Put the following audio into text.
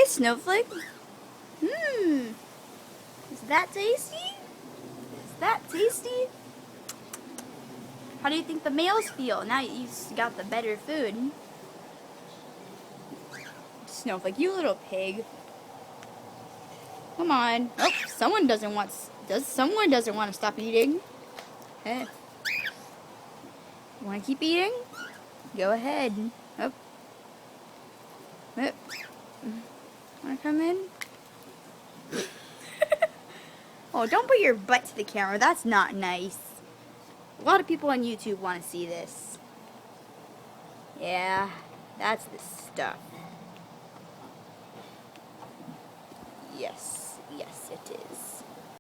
Hey, Snowflake. Is that tasty? Is that tasty? How do you think the males feel now you've got the better food? Snowflake, you little pig. Come on. Oh, someone doesn't want to stop eating. Hey. Want to keep eating? Go ahead. Oh. Oh. Want to come in? Oh, don't put your butt to the camera. That's not nice. A lot of people on YouTube want to see this. Yeah, that's the stuff. Yes, yes it is.